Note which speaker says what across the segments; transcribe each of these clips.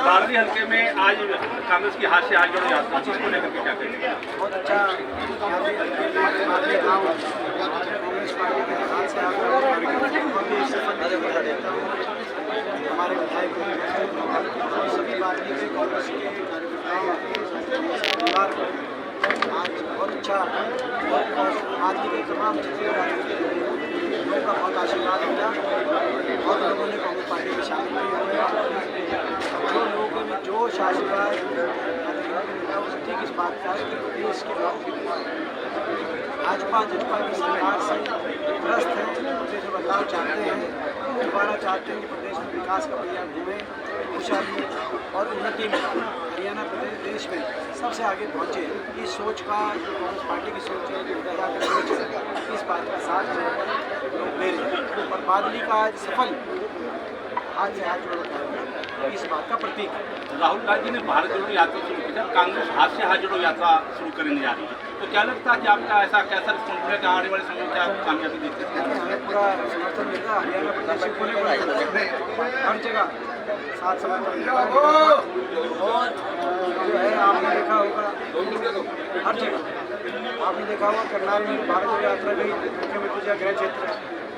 Speaker 1: बारहवीं हल्के में आज कांग्रेस की हाथ से हाथ जोड़ो यात्रा, इसको लेकर के क्या कहेंगे?
Speaker 2: बहुत अच्छा कांग्रेस पार्टी के हाथ से हमारे विधायक सभी पार्टी के कांग्रेस के कार्यकर्ताओं परिवार को आज बहुत अच्छा पार्टी के तमाम लोगों का बहुत आशीर्वाद मिला। बहुत लोगों ने कांग्रेस पार्टी में शामिल किया। जो लोगों में जोश आशीर्वाद ठीक इस बात का कि देश के लोग भाजपा जजपा की सरकार से ग्रस्त हैं, प्रदेश में बदलाव चाहते हैं, दोबारा चाहते हैं कि प्रदेश में विकास का पहिया घूमे, खुशहाली और उन्नति में हरियाणा प्रदेश देश में सबसे आगे पहुँचे। इस सोच का जो कांग्रेस पार्टी की सोच है, जो सोच है, इस बात का साथ लोग ले रहे हैं और बादली का आज सफल हाथ से हाथ जोड़ो इस बात का प्रतीक है।
Speaker 1: राहुल गांधी ने भारत जोड़ो यात्रा शुरू की, जब कांग्रेस हाथ से हाथ जोड़ो यात्रा शुरू करने जा रही है, तो क्या लगता है कि आपका ऐसा कैसा रिस्पॉन्स है कि आने वाले समय में क्या कामयाबी देखते हैं?
Speaker 2: हमें पूरा समर्थन मिलता है। हरियाणा प्रदेश से पूरे हर जगह साथ समर्थन मिलता है और जो है आपने देखा होगा हर जगह आपने देखा होगा करनाल में भारत जोड़ो यात्रा गई, मुख्यमंत्री जी गृह क्षेत्र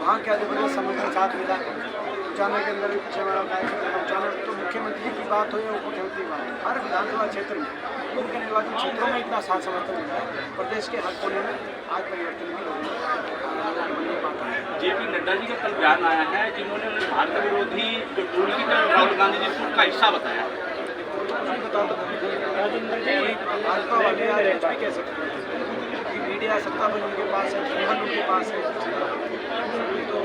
Speaker 2: वहाँ क्या जबरदस्त समर्थन साथ मिला। पहुँचाने के अंदर भी पीछे वाला पहुँचाने तो मुख्यमंत्री की बात हो या उप मुख्यमंत्री की बात, हर विधानसभा क्षेत्र में उनके निर्वाचन क्षेत्रों में इतना साथ समर्थन मिला है। प्रदेश के हर कोने में आज परिवर्तन भी पाता है।
Speaker 1: जेपी नड्डा जी का कल बयान आया है जिन्होंने भारत विरोधी जो टोली का राहुल गांधी जी का हिस्सा बताया।
Speaker 2: बताओ भाजपा वाले आज कुछ भी कह सकते हैं कि मीडिया सत्ता बल उनके पास है, संबंध उनके पास है। तो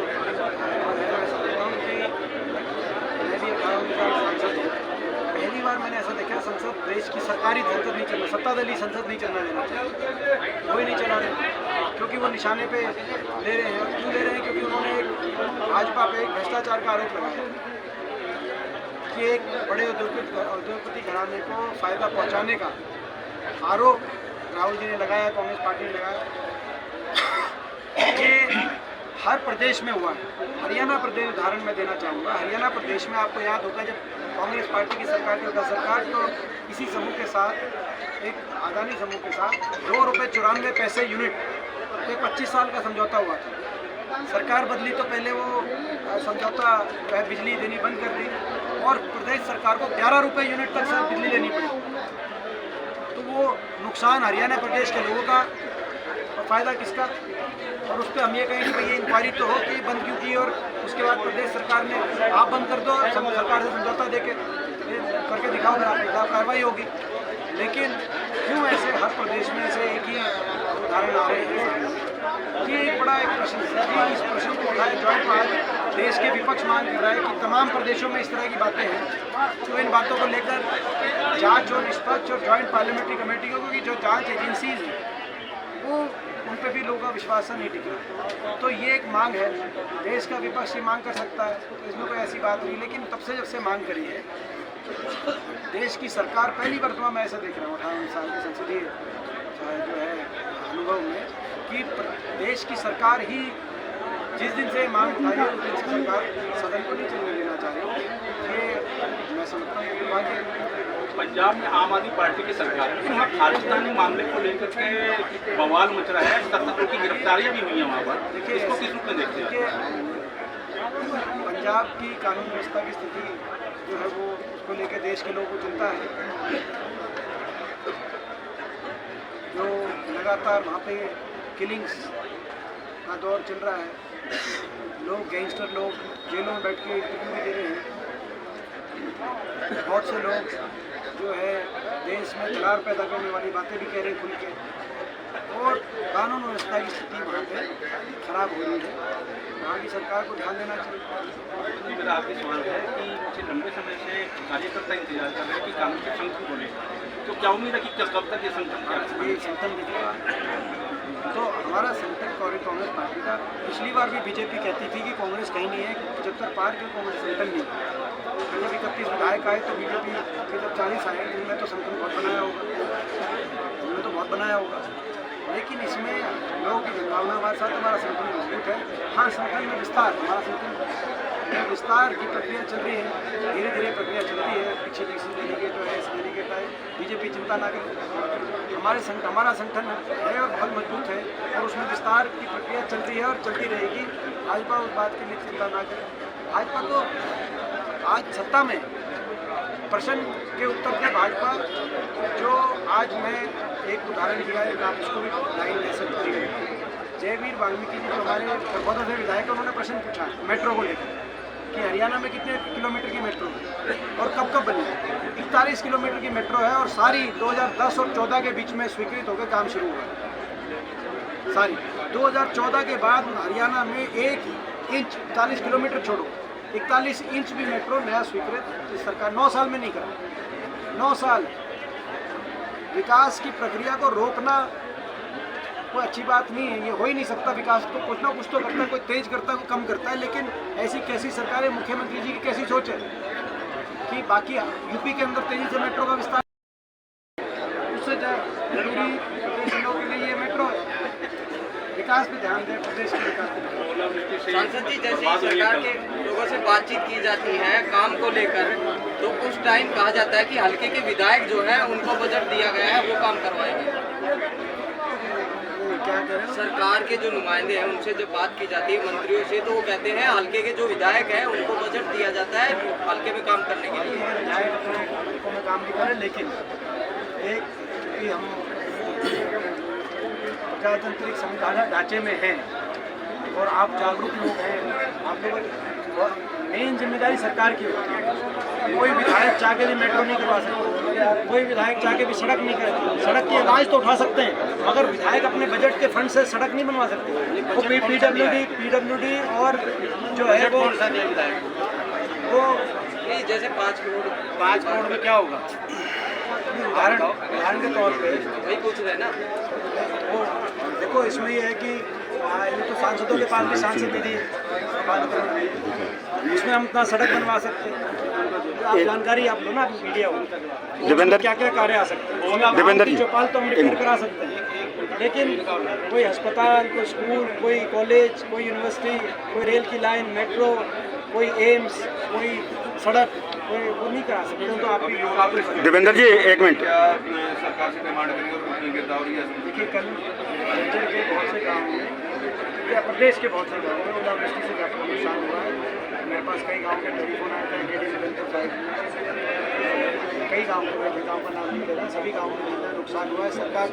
Speaker 2: पहली बार मैंने ऐसा देखा संसद देश की सरकारी संसद नहीं चलना, सत्तादलीय संसद नहीं चलना देना चाहिए, कोई नहीं चला रहे क्योंकि वो निशाने पे ले रहे हैं। और क्यों ले रहे हैं? क्योंकि उन्होंने एक भाजपा पे एक भ्रष्टाचार का आरोप लगाया कि एक बड़े उद्योगपति घराने को फायदा पहुंचाने का आरोप राहुल जी ने लगाया, कांग्रेस पार्टी ने लगाया। ये हर प्रदेश में हुआ है। हरियाणा प्रदेश उदाहरण मैं देना चाहूँगा। हरियाणा प्रदेश में आपको याद होगा जब कांग्रेस पार्टी की सरकार थी, सरकार तो इसी समूह के साथ, एक अदानी समूह के साथ ₹2.94 यूनिट पे 25 साल का समझौता हुआ था। सरकार बदली तो पहले वो समझौता बिजली देनी बंद कर दी और प्रदेश सरकार को ₹11 यूनिट तक से बिजली देनी पड़ी। तो वो नुकसान हरियाणा प्रदेश के लोगों का, फ़ायदा किसका? और उस पर हम ये कहें कि भाई ये इंक्वायरी तो हो कि बंद क्यों की, और उसके बाद प्रदेश सरकार ने आप बंद कर दो, सरकार से समझौता दे करके दिखाओ, फिर आपके खिलाफ कार्रवाई होगी। लेकिन क्यों ऐसे हर प्रदेश में ऐसे एक ही उदाहरण आ रहे हैं? ये एक बड़ा एक प्रश्न है। इस प्रश्न को उठाए जॉइंट पार्टी देश के विपक्ष मांग कर रहा है कि तमाम प्रदेशों में इस तरह की बातें हैं, तो इन बातों को लेकर जाँच और निष्पक्ष और जॉइंट पार्लियामेंट्री कमेटी को, क्योंकि जो जाँच एजेंसीज हैं वो उन पर भी लोगों का विश्वास नहीं टिक रहा। तो ये एक मांग है, देश का विपक्ष ये मांग कर सकता है, तो इसमें कोई ऐसी बात नहीं। लेकिन तब से जब से मांग करी है देश की सरकार, पहली बार मैं ऐसा देख रहा हूँ 18 साल के संसदीय जो है अनुभव में कि देश की सरकार ही जिस दिन से मांग उठाई है उस दिन से सरकार सदन को नहीं चलने देना चाह रही। ये मैं समझता हूँ दुर्भाग्य।
Speaker 1: पंजाब में आम आदमी पार्टी की सरकार है, वहाँ खालिस्तानी मामले को लेकर के बवाल मच रहा है, 7 लोगों की गिरफ्तारियाँ भी हुई हैं वहाँ पर। देखिए इसको किस रूप में देखते हैं?
Speaker 2: पंजाब की कानून व्यवस्था की स्थिति जो है वो उसको लेकर देश के लोगों को चिंता है। जो लगातार वहाँ पे किलिंग्स का दौर चल रहा है, लोग गैंगस्टर लोग जेलों में बैठ के इंटरव्यू भी दे रहे हैं। बहुत से लोग जो है देश में दरार पैदा करने वाली बातें भी कह रहे हैं खुल के, और कानून व्यवस्था की स्थिति वहाँ पे खराब हो रही है। वहाँ की सरकार को ध्यान देना चाहिए।
Speaker 1: मेरा आपसे सवाल है कि पिछले लंबे समय से कार्यकर्ता इंतजार कर रहे हैं कि कानून के संकट बोले, तो क्या उम्मीद है कि कब तक ये संकट
Speaker 2: दिखेगा? तो हमारा संकट कांग्रेस पार्टी का, पिछली बार भी बीजेपी कहती थी कि कांग्रेस कहीं नहीं है, 75 पार क्यों कांग्रेस संकट नहीं। जब 31 विधायक आए तो बीजेपी के जब 40 आए उनमें तो संकट बहुत बनाया होगा, लेकिन इसमें लोगों की जनभावना हमारे साथ हमारा संगठन मजबूत है। हाँ, संगठन में विस्तार, हमारा संगठन में विस्तार की प्रक्रिया चल रही है, धीरे धीरे प्रक्रिया चल रही है। पीछे बीजेपी चिंता ना करे। हमारा संगठन है और बहुत मजबूत है और उसमें विस्तार की प्रक्रिया चल रही है और चलती रहेगी। भाजपा उस बात के लिए चिंता ना करे। भाजपा तो आज सत्ता में प्रश्न के उत्तर पे भाजपा जो आज मैं एक उदाहरण दिया है, आप उसको भी लाइन दे सकते हैं। जयवीर वाल्मीकि जी जो हमारे खरगोदा से विधायक, उन्होंने प्रश्न पूछा मेट्रो को लेकर कि हरियाणा में कितने किलोमीटर की मेट्रो है और कब कब बनी। 41 किलोमीटर की मेट्रो है और सारी 2010 और 14 के बीच में स्वीकृत होकर काम शुरू हुआ। सारी 2014 के बाद हरियाणा में 1 इंच 40 किलोमीटर छोड़ो 41 इंच भी मेट्रो नया स्वीकृत इस सरकार 9 साल में नहीं करा। 9 साल विकास की प्रक्रिया को रोकना कोई अच्छी बात नहीं है, ये हो ही नहीं सकता। विकास तो कुछ ना कुछ तो करता है, कोई तेज करता है, कोई कम करता है, लेकिन ऐसी कैसी सरकार है, मुख्यमंत्री जी की कैसी सोच है कि बाकी यूपी के अंदर तेजी से मेट्रो का विस्तार, उससे जरूरी प्रदेशों के लिए ये मेट्रो है। विकास पे ध्यान दें, प्रदेश के विकास पे।
Speaker 3: सांसद जी, जैसे ही सरकार के लोगों से बातचीत की जाती है काम को लेकर, तो उस टाइम कहा जाता है कि हल्के के विधायक जो है उनको बजट दिया गया है, वो काम करवाएंगे।
Speaker 2: क्या कह रहे हैं?
Speaker 3: सरकार के जो नुमाइंदे हैं उनसे जब बात की जाती है मंत्रियों से, तो वो कहते हैं हल्के के जो विधायक हैं उनको बजट दिया जाता है हल्के में काम करने के लिए।
Speaker 2: विधायक तो हल्कों में काम नहीं करें, लेकिन एक कि हम प्रजातांत्रिक संविधान ढांचे में हैं और आप जागरूक लोग हैं, आप लोग मेन जिम्मेदारी सरकार की होती है। कोई विधायक चाह के भी मेट्रो नहीं करवा सकते, कोई विधायक चाह के भी सड़क नहीं कर, सड़क की आवाज़ तो उठा सकते हैं मगर विधायक अपने बजट के फंड से सड़क नहीं बनवा सकते। वो पीडब्ल्यूडी और जो है वो
Speaker 3: नहीं, जैसे 5 करोड़
Speaker 2: में क्या होगा, उदाहरण के तौर पे
Speaker 3: वही पूछ रहे हैं ना।
Speaker 2: वो देखो, इसमें ये है कि ये तो सांसदों के पास भी सांसद निधि उसमें हम इतना सड़क बनवा सकते हैं। आप जानकारी आप लो ना, मीडिया हो,
Speaker 4: देवेंद्र
Speaker 2: क्या क्या कार्य आ सकते हैं।
Speaker 4: देवेंद्र जी,
Speaker 2: चौपाल तो हम रिपेयर करा सकते हैं, लेकिन कोई अस्पताल, कोई स्कूल, कोई कॉलेज, कोई यूनिवर्सिटी, कोई रेल की लाइन, मेट्रो, कोई एम्स, कोई सड़क, कोई वो नहीं करा सकते। तो आप भी
Speaker 4: देवेंद्र जी, एक मिनट।
Speaker 1: सरकार से डिमांड करेंगे
Speaker 2: देखिए, कल जर्जर के बहुत से गाँव में या प्रदेश के बहुत से गाँव में ओलावृष्टि से काफ़ी नुकसान हुआ है। मेरे पास कई गाँव के टेलीफोन आया था, कई गाँव को, मैं गाँव का नाम नहीं ले रहा, सभी गाँवों में जितना नुकसान हुआ है सरकार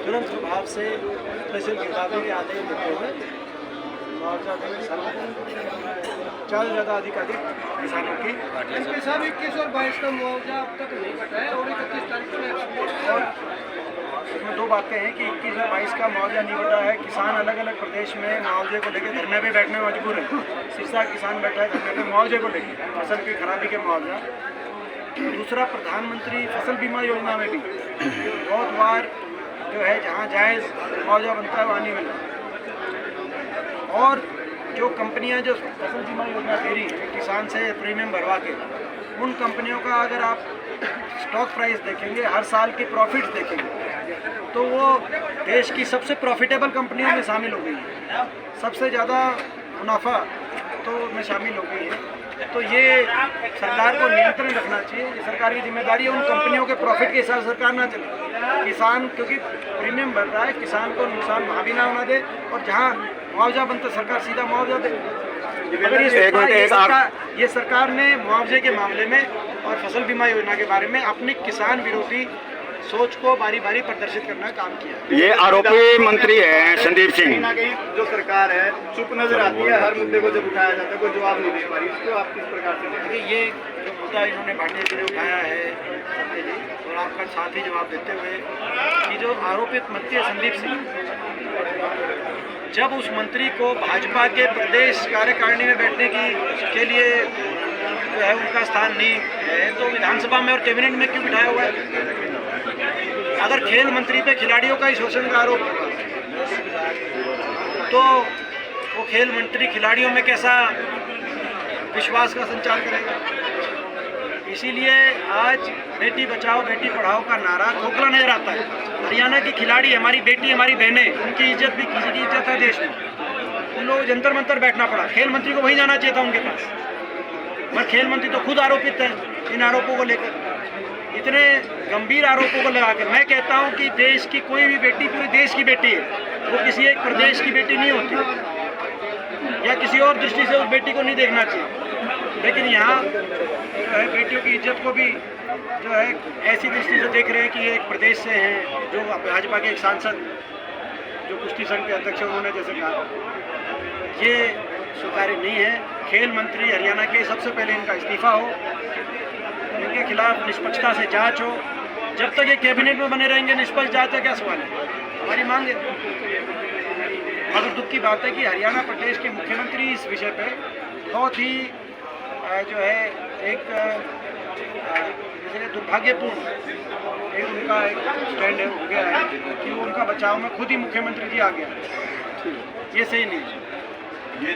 Speaker 2: तुरंत प्रभाव से तहसील गिरदावरी के आदेश देते हुए मुआवजा दें किसानों को, ज़्यादा से ज़्यादा अधिक किसानों की।
Speaker 5: साहब 21 और 22 का मुआवजा अब तक नहीं कटा है और 31 तारीख को
Speaker 2: और इसमें दो बातें हैं कि 21 और 22 का मुआवजा नहीं बटा है। किसान अलग अलग प्रदेश में मुआवजे को लेकर धरने पे बैठने में मजबूर है। सिरसा किसान बैठा है धरने पे मुआवजे को लेकर, फसल की खराबी के मुआवजा। दूसरा, प्रधानमंत्री फसल बीमा योजना में भी बहुत बार जो है जहाँ जायज़ मुआवजा बनता है वहाँ नहीं मिला। और जो कंपनियां जो फसल बीमा योजना दे रही है किसान से प्रीमियम भरवा के, उन कंपनियों का अगर आप स्टॉक प्राइस देखेंगे, हर साल के प्रॉफिट्स देखेंगे, तो वो देश की सबसे प्रॉफिटेबल कंपनियों में शामिल हो गई है। सबसे ज़्यादा मुनाफा तो में शामिल हो गई है। तो ये सरकार को नियंत्रण रखना चाहिए, ये सरकार की जिम्मेदारी है। उन कंपनियों के प्रॉफिट के हिसाब से सरकार ना चले। किसान क्योंकि प्रीमियम भर रहा है, किसान को नुकसान वहाँ भी ना होना दे और जहाँ मुआवजा बनता सरकार सीधा मुआवजा दे। अगर ये सरकार ने मुआवजे के मामले में और फसल बीमा योजना के बारे में अपनी किसान विरोधी सोच को बारी बारी प्रदर्शित करने का काम किया।
Speaker 4: ये आरोपी मंत्री हैं संदीप सिंह।
Speaker 5: कहीं ना कहीं जो सरकार है चुप नजर आती है, हर मुद्दे को जब उठाया जाता है कोई जवाब नहीं दे पा रही। इसको आप किस प्रकार से देखिए?
Speaker 2: ये जो मुद्दा इन्होंने भाटिया जी ने उठाया है और आपका साथ ही जवाब देते हुए कि जो आरोपित मंत्री है संदीप सिंह, जब उस मंत्री को भाजपा के प्रदेश कार्यकारिणी में बैठने के लिए जो है उनका स्थान नहीं है, तो विधानसभा में और कैबिनेट में क्यों बिठाया हुआ है? अगर खेल मंत्री पे खिलाड़ियों का ही शोषण का आरोप होगा तो वो खेल मंत्री खिलाड़ियों में कैसा विश्वास का संचार करेगा? इसीलिए आज बेटी बचाओ बेटी पढ़ाओ का नारा खोखला नजर आता है। हरियाणा की खिलाड़ी हमारी बेटी हमारी बहनें, उनकी इज्जत भी किसी की इज्जत है देश में। उन लोग जंतर मंतर बैठना पड़ा, खेल मंत्री को वहीं जाना चाहिए था उनके पास, पर खेल मंत्री तो खुद आरोपित है इन आरोपों को लेकर। इतने गंभीर आरोपों को लगाकर, मैं कहता हूं कि देश की कोई भी बेटी पूरे देश की बेटी है, वो किसी एक प्रदेश की बेटी नहीं होती, या किसी और दृष्टि से उस बेटी को नहीं देखना चाहिए। लेकिन यहाँ जो है बेटियों की इज्जत को भी जो है ऐसी दृष्टि से देख रहे हैं कि ये एक प्रदेश से हैं, जो भाजपा के एक सांसद जो कुश्ती संघ के अध्यक्ष हैं उन्होंने जैसे कहा, ये स्वीकार्य नहीं है। खेल मंत्री हरियाणा के सबसे पहले इनका इस्तीफा हो, इनके खिलाफ निष्पक्षता से जांच हो। जब तक ये कैबिनेट में बने रहेंगे निष्पक्ष जांच का क्या सवाल है, हमारी मांग है। मगर दुख की बात है कि हरियाणा प्रदेश के मुख्यमंत्री इस विषय पे बहुत ही जो है एक जैसे दुर्भाग्यपूर्ण एक उनका एक स्टैंड हो गया है कि उनका बचाव में खुद ही मुख्यमंत्री जी आ गया। ये सही नहीं है।